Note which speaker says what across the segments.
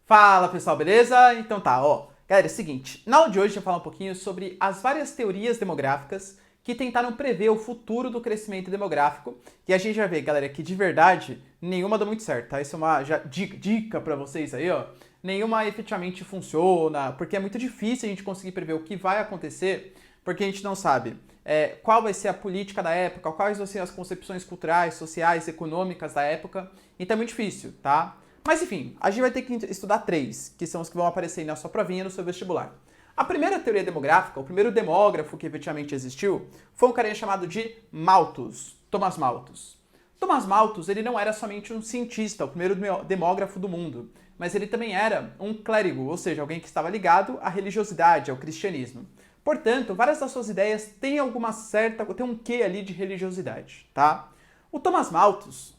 Speaker 1: Fala pessoal, beleza? Então tá, ó. Galera, é o seguinte, na aula de hoje eu vou falar um pouquinho sobre as várias teorias demográficas que tentaram prever o futuro do crescimento demográfico. E a gente vai ver, galera, que de verdade nenhuma deu muito certo, tá? Isso é uma dica pra vocês aí, ó. Nenhuma efetivamente funciona, porque é muito difícil a gente conseguir prever o que vai acontecer, porque a gente não sabe qual vai ser a política da época, quais vão ser as concepções culturais, sociais, econômicas da época. Então é muito difícil, tá? Mas enfim, a gente vai ter que estudar três, que são os que vão aparecer aí na sua provinha no seu vestibular. A primeira teoria demográfica, o primeiro demógrafo que efetivamente existiu, foi um carinha chamado de Malthus, Thomas Malthus. Thomas Malthus, ele não era somente um cientista, o primeiro demógrafo do mundo, mas ele também era um clérigo, ou seja, alguém que estava ligado à religiosidade, ao cristianismo. Portanto, várias das suas ideias têm tem um quê ali de religiosidade, tá? O Thomas Malthus,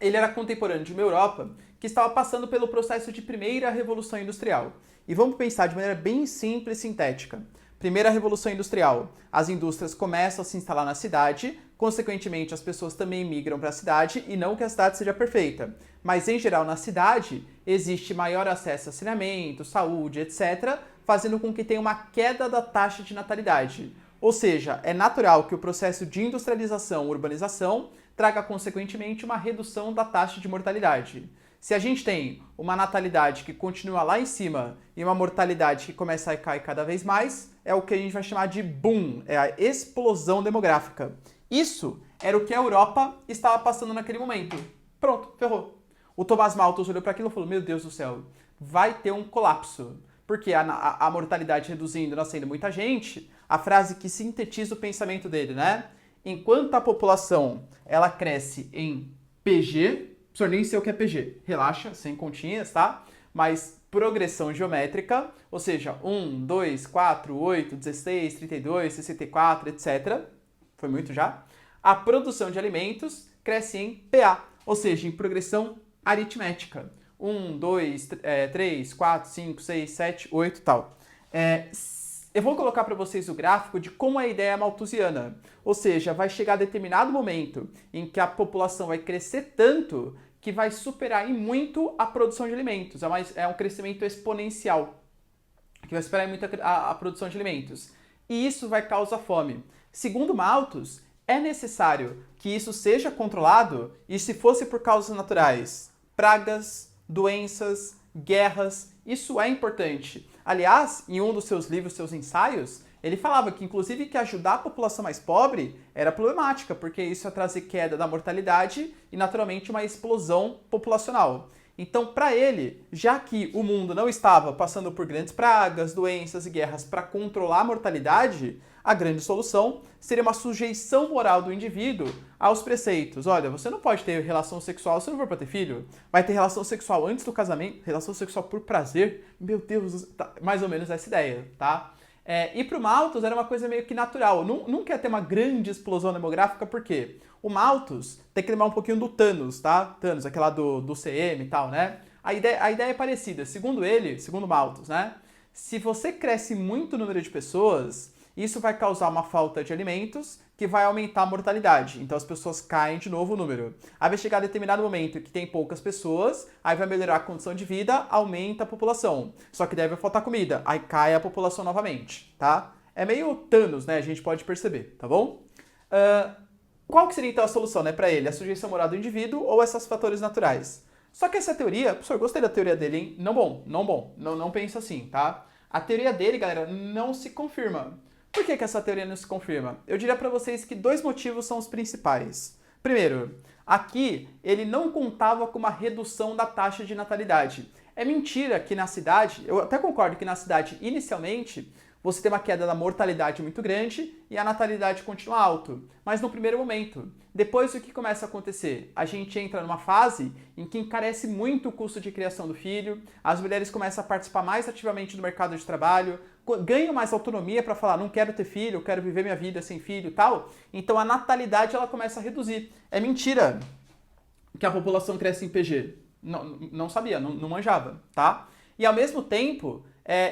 Speaker 1: ele era contemporâneo de uma Europa que estava passando pelo processo de primeira revolução industrial. E vamos pensar de maneira bem simples e sintética. Primeira revolução industrial. As indústrias começam a se instalar na cidade, consequentemente as pessoas também migram para a cidade, e não que a cidade seja perfeita, mas em geral na cidade existe maior acesso a saneamento, saúde, etc., fazendo com que tenha uma queda da taxa de natalidade. Ou seja, é natural que o processo de industrialização, urbanização, traga consequentemente uma redução da taxa de mortalidade. Se a gente tem uma natalidade que continua lá em cima e uma mortalidade que começa a cair cada vez mais, é o que a gente vai chamar de boom, é a explosão demográfica. Isso era o que a Europa estava passando naquele momento. Pronto, ferrou. O Thomas Malthus olhou para aquilo e falou, meu Deus do céu, vai ter um colapso. Porque a mortalidade reduzindo, nascendo muita gente, a frase que sintetiza o pensamento dele, né? Enquanto a população ela cresce em PG, o senhor nem sei o que é PG, relaxa, sem continhas, tá? Mas progressão geométrica, ou seja, 1, 2, 4, 8, 16, 32, 64, etc. Foi muito já. A produção de alimentos cresce em PA, ou seja, em progressão aritmética. 1, 2, 3, 4, 5, 6, 7, 8 e tal. Eu vou colocar para vocês o gráfico de como é a ideia malthusiana. Ou seja, vai chegar a determinado momento em que a população vai crescer tanto que vai superar em muito a produção de alimentos. É um crescimento exponencial, que vai superar em muito a produção de alimentos. E isso vai causar fome. Segundo Malthus, é necessário que isso seja controlado e se fosse por causas naturais, pragas, doenças, guerras, isso é importante. Aliás, em um dos seus livros, seus ensaios, ele falava que, inclusive, que ajudar a população mais pobre era problemática, porque isso ia trazer queda da mortalidade e, naturalmente, uma explosão populacional. Então, para ele, já que o mundo não estava passando por grandes pragas, doenças e guerras para controlar a mortalidade, a grande solução seria uma sujeição moral do indivíduo aos preceitos. Olha, você não pode ter relação sexual se não for para ter filho. Vai ter relação sexual antes do casamento, relação sexual por prazer. Meu Deus, tá, mais ou menos essa ideia, tá? E para o Malthus era uma coisa meio que natural. Não quer ter uma grande explosão demográfica, por quê? O Malthus tem que lembrar um pouquinho do Thanos, tá? Thanos, aquela do CM e tal, né? A ideia é parecida. Segundo ele, segundo Malthus, né? Se você cresce muito o número de pessoas, isso vai causar uma falta de alimentos que vai aumentar a mortalidade. Então as pessoas caem de novo o número. Aí vai chegar a determinado momento que tem poucas pessoas, aí vai melhorar a condição de vida, aumenta a população. Só que daí vai faltar comida, aí cai a população novamente, tá? É meio Thanos, né? A gente pode perceber, tá bom? Qual que seria então a solução, né, para ele? A sujeição moral do indivíduo ou esses fatores naturais? Só que essa teoria, professor, gostei da teoria dele, hein? Não pensa assim, tá? A teoria dele, galera, não se confirma. Por que essa teoria não se confirma? Eu diria para vocês que dois motivos são os principais. Primeiro, aqui ele não contava com uma redução da taxa de natalidade. É mentira que na cidade, eu até concordo que na cidade inicialmente você tem uma queda da mortalidade muito grande e a natalidade continua alta, mas no primeiro momento. Depois o que começa a acontecer? A gente entra numa fase em que encarece muito o custo de criação do filho, as mulheres começam a participar mais ativamente do mercado de trabalho, ganham mais autonomia para falar, não quero ter filho, quero viver minha vida sem filho e tal, então a natalidade ela começa a reduzir. É mentira que a população cresce em PG. Não sabia, não manjava, tá? E ao mesmo tempo,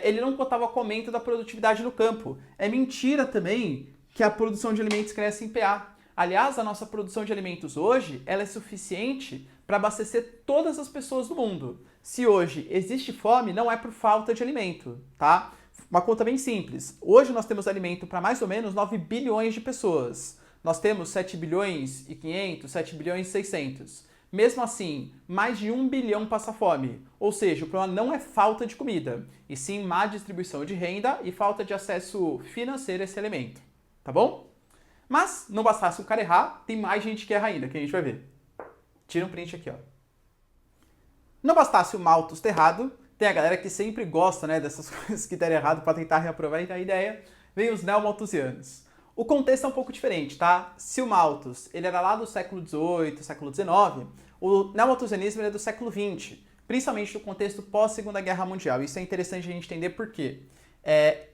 Speaker 1: ele não contava com o aumento da produtividade no campo. É mentira também que a produção de alimentos cresce em PA. Aliás, a nossa produção de alimentos hoje ela é suficiente para abastecer todas as pessoas do mundo. Se hoje existe fome, não é por falta de alimento, tá? Uma conta bem simples. Hoje nós temos alimento para mais ou menos 9 bilhões de pessoas. Nós temos 7 bilhões e 500, 7 bilhões e 600. Mesmo assim, mais de 1 bilhão passa fome. Ou seja, o problema não é falta de comida, e sim má distribuição de renda e falta de acesso financeiro a esse alimento. Tá bom? Mas, não bastasse o cara errar, tem mais gente que erra ainda, que a gente vai ver. Tira um print aqui, ó. Não bastasse o Malthus ter errado, tem a galera que sempre gosta, né, dessas coisas que deram errado para tentar reaproveitar a ideia, vem os neomalthusianos. O contexto é um pouco diferente, tá? Se o Malthus ele era lá do século XVIII, século XIX, o neomalthusianismo é do século XX, principalmente no contexto pós-Segunda Guerra Mundial. Isso é interessante a gente entender por quê.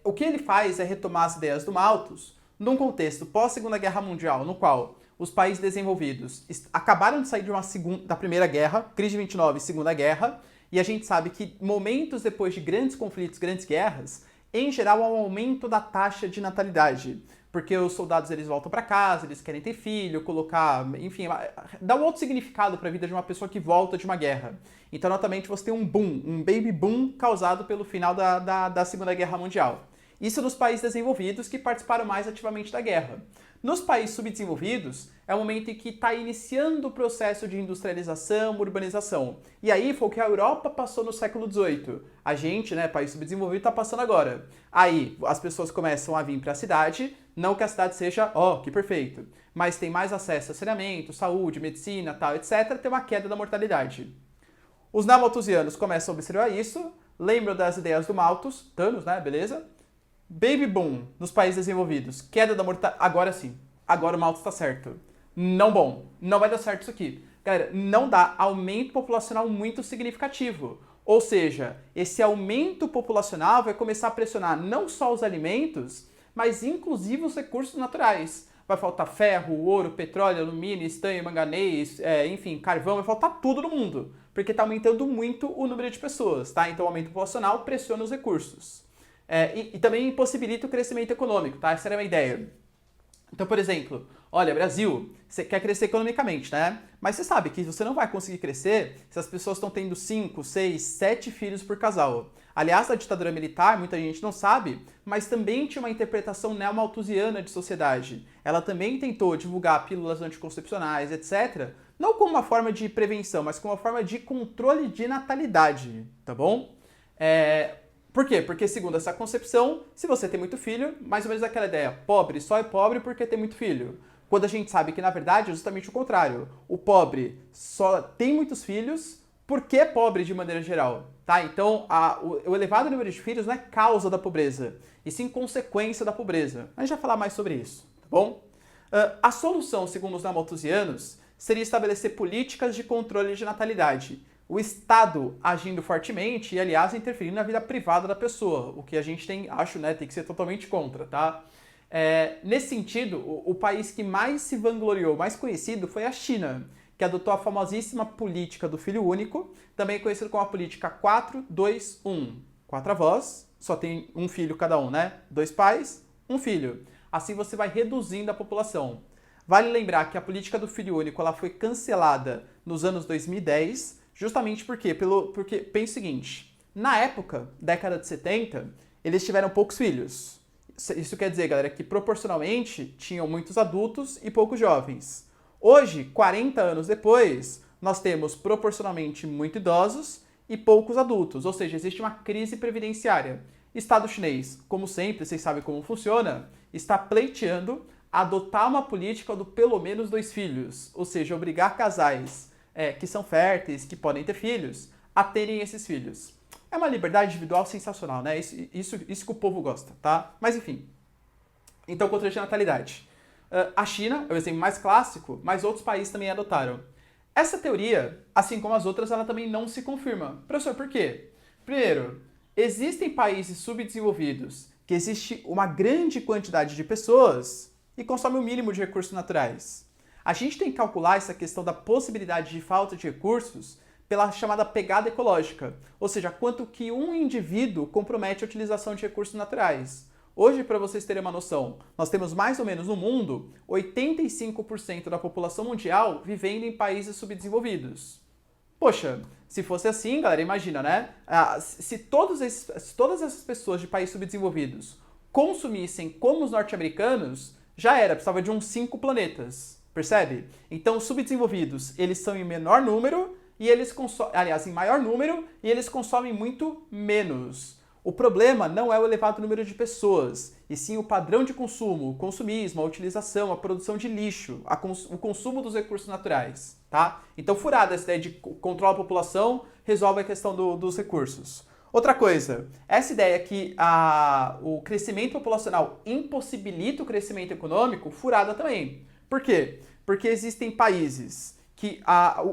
Speaker 1: O que ele faz é retomar as ideias do Malthus num contexto pós-Segunda Guerra Mundial, no qual os países desenvolvidos acabaram de sair da Primeira Guerra, crise de 29, Segunda Guerra, e a gente sabe que momentos depois de grandes conflitos, grandes guerras, em geral há um aumento da taxa de natalidade, porque os soldados eles voltam para casa, eles querem ter filho, colocar, enfim, dá um outro significado para a vida de uma pessoa que volta de uma guerra. Então, notamente, você tem um boom, um baby boom causado pelo final da Segunda Guerra Mundial. Isso nos países desenvolvidos que participaram mais ativamente da guerra. Nos países subdesenvolvidos, é o momento em que está iniciando o processo de industrialização, urbanização. E aí foi o que a Europa passou no século XVIII. A gente, né, país subdesenvolvido, está passando agora. Aí as pessoas começam a vir para a cidade, não que a cidade seja, que perfeito, mas tem mais acesso a saneamento, saúde, medicina, tal, etc., tem uma queda da mortalidade. Os neomalthusianos começam a observar isso, lembram das ideias do Malthus, Thanos, né, beleza? Baby boom nos países desenvolvidos, queda da mortalidade, agora sim, agora o Malthus está certo. Não bom, não vai dar certo isso aqui. Galera, não dá aumento populacional muito significativo. Ou seja, esse aumento populacional vai começar a pressionar não só os alimentos, mas inclusive os recursos naturais. Vai faltar ferro, ouro, petróleo, alumínio, estanho, manganês, enfim, carvão, vai faltar tudo no mundo, porque está aumentando muito o número de pessoas, tá? Então o aumento populacional pressiona os recursos. E também impossibilita o crescimento econômico, tá? Essa era uma ideia. Então, por exemplo, olha, Brasil, você quer crescer economicamente, né? Mas você sabe que você não vai conseguir crescer se as pessoas estão tendo 5, 6, 7 filhos por casal. Aliás, a ditadura militar, muita gente não sabe, mas também tinha uma interpretação neomalthusiana de sociedade. Ela também tentou divulgar pílulas anticoncepcionais, etc., não como uma forma de prevenção, mas como uma forma de controle de natalidade, tá bom? Por quê? Porque, segundo essa concepção, se você tem muito filho, mais ou menos aquela ideia, pobre só é pobre porque tem muito filho. Quando a gente sabe que, na verdade, é justamente o contrário. O pobre só tem muitos filhos porque é pobre de maneira geral, tá? Então, o elevado número de filhos não é causa da pobreza, e sim consequência da pobreza. A gente vai falar mais sobre isso, tá bom? A solução, segundo os neomalthusianos, seria estabelecer políticas de controle de natalidade. O Estado agindo fortemente e, aliás, interferindo na vida privada da pessoa, o que a gente tem que ser totalmente contra, tá? Nesse sentido, o país que mais se vangloriou, mais conhecido, foi a China, que adotou a famosíssima política do filho único, também conhecido como a política 4-2-1. 4 avós, só tem um filho cada um, né? 2 pais, um filho. Assim você vai reduzindo a população. Vale lembrar que a política do filho único ela foi cancelada nos anos 2010, justamente porque pensa o seguinte, na época, década de 70, eles tiveram poucos filhos. Isso quer dizer, galera, que proporcionalmente tinham muitos adultos e poucos jovens. Hoje, 40 anos depois, nós temos proporcionalmente muito idosos e poucos adultos, ou seja, existe uma crise previdenciária. Estado chinês, como sempre, vocês sabem como funciona, está pleiteando adotar uma política do pelo menos 2 filhos, ou seja, obrigar casais que são férteis, que podem ter filhos, a terem esses filhos. É uma liberdade individual sensacional, né? Isso que o povo gosta, tá? Mas enfim. Então, controle de natalidade. A China é o exemplo mais clássico, mas outros países também adotaram. Essa teoria, assim como as outras, ela também não se confirma. Professor, por quê? Primeiro, existem países subdesenvolvidos que existe uma grande quantidade de pessoas e consomem o mínimo de recursos naturais. A gente tem que calcular essa questão da possibilidade de falta de recursos pela chamada pegada ecológica, ou seja, quanto que um indivíduo compromete a utilização de recursos naturais. Hoje, para vocês terem uma noção, nós temos mais ou menos no mundo 85% da população mundial vivendo em países subdesenvolvidos. Poxa, se fosse assim, galera, imagina, né? Se todas essas pessoas de países subdesenvolvidos consumissem como os norte-americanos, já era, precisava de uns 5 planetas, percebe? Então, os subdesenvolvidos, eles são em menor número e eles consomem, aliás, em maior número e eles consomem muito menos. O problema não é o elevado número de pessoas, e sim o padrão de consumo, o consumismo, a utilização, a produção de lixo, o consumo dos recursos naturais, tá? Então, furada essa ideia de controlar a população, resolve a questão dos recursos. Outra coisa, essa ideia que o crescimento populacional impossibilita o crescimento econômico, furada também. Por quê? Porque existem países que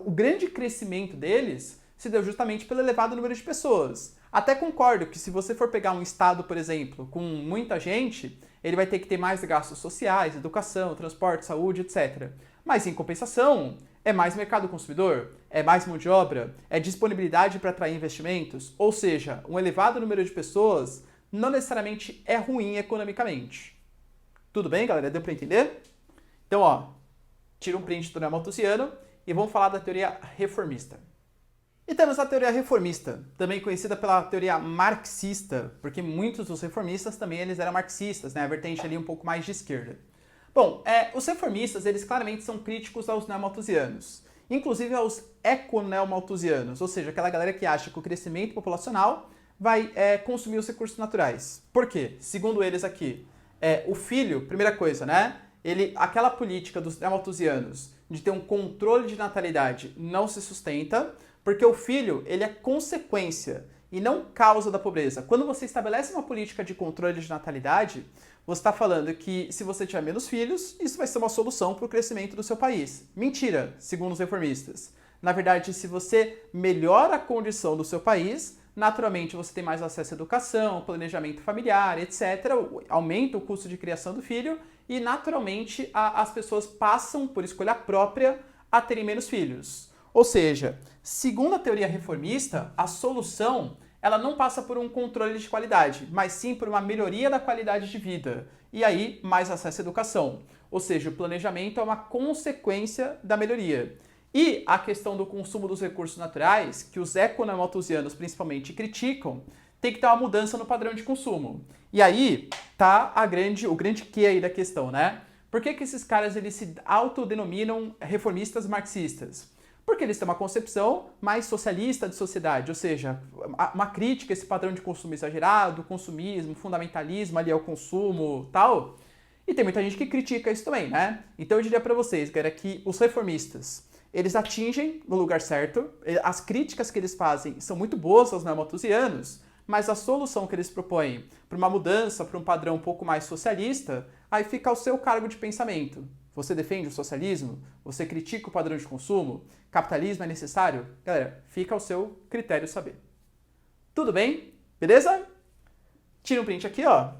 Speaker 1: o grande crescimento deles se deu justamente pelo elevado número de pessoas. Até concordo que se você for pegar um estado, por exemplo, com muita gente, ele vai ter que ter mais gastos sociais, educação, transporte, saúde, etc. Mas em compensação, é mais mercado consumidor, é mais mão de obra, é disponibilidade para atrair investimentos, ou seja, um elevado número de pessoas não necessariamente é ruim economicamente. Tudo bem, galera? Deu para entender? Então, ó, tira um print do Neo Malthusiano e vamos falar da teoria reformista. E temos a teoria reformista, também conhecida pela teoria marxista, porque muitos dos reformistas também eles eram marxistas, né? A vertente ali um pouco mais de esquerda. Bom, os reformistas, eles claramente são críticos aos neomalthusianos, inclusive aos eco-neomalthusianos, ou seja, aquela galera que acha que o crescimento populacional vai consumir os recursos naturais. Por quê? Segundo eles aqui, o filho, primeira coisa, né? Aquela política dos neomalthusianos de ter um controle de natalidade não se sustenta, porque o filho, ele é consequência e não causa da pobreza. Quando você estabelece uma política de controle de natalidade, você está falando que se você tiver menos filhos, isso vai ser uma solução para o crescimento do seu país. Mentira, segundo os reformistas. Na verdade, se você melhora a condição do seu país, naturalmente você tem mais acesso à educação, planejamento familiar, etc. Aumenta o custo de criação do filho e, naturalmente, as pessoas passam, por escolha própria, a terem menos filhos. Ou seja, segundo a teoria reformista, a solução ela não passa por um controle de qualidade, mas sim por uma melhoria da qualidade de vida. E aí, mais acesso à educação. Ou seja, o planejamento é uma consequência da melhoria. E a questão do consumo dos recursos naturais, que os eco-neomalthusianos principalmente criticam, tem que ter uma mudança no padrão de consumo. E aí tá o grande quê aí da questão, né? Por que esses caras eles se autodenominam reformistas marxistas? Porque eles têm uma concepção mais socialista de sociedade, ou seja, uma crítica a esse padrão de consumo exagerado, consumismo, fundamentalismo ali ao consumo tal. E tem muita gente que critica isso também, né? Então eu diria para vocês, galera, que os reformistas, eles atingem no lugar certo, as críticas que eles fazem são muito boas aos neomalthusianos, mas a solução que eles propõem para uma mudança, para um padrão um pouco mais socialista, aí fica ao seu cargo de pensamento. Você defende o socialismo? Você critica o padrão de consumo? Capitalismo é necessário? Galera, fica ao seu critério saber. Tudo bem? Beleza? Tira um print aqui, ó.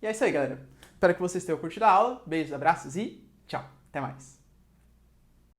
Speaker 1: E é isso aí, galera. Espero que vocês tenham curtido a aula. Beijos, abraços e tchau. Até mais.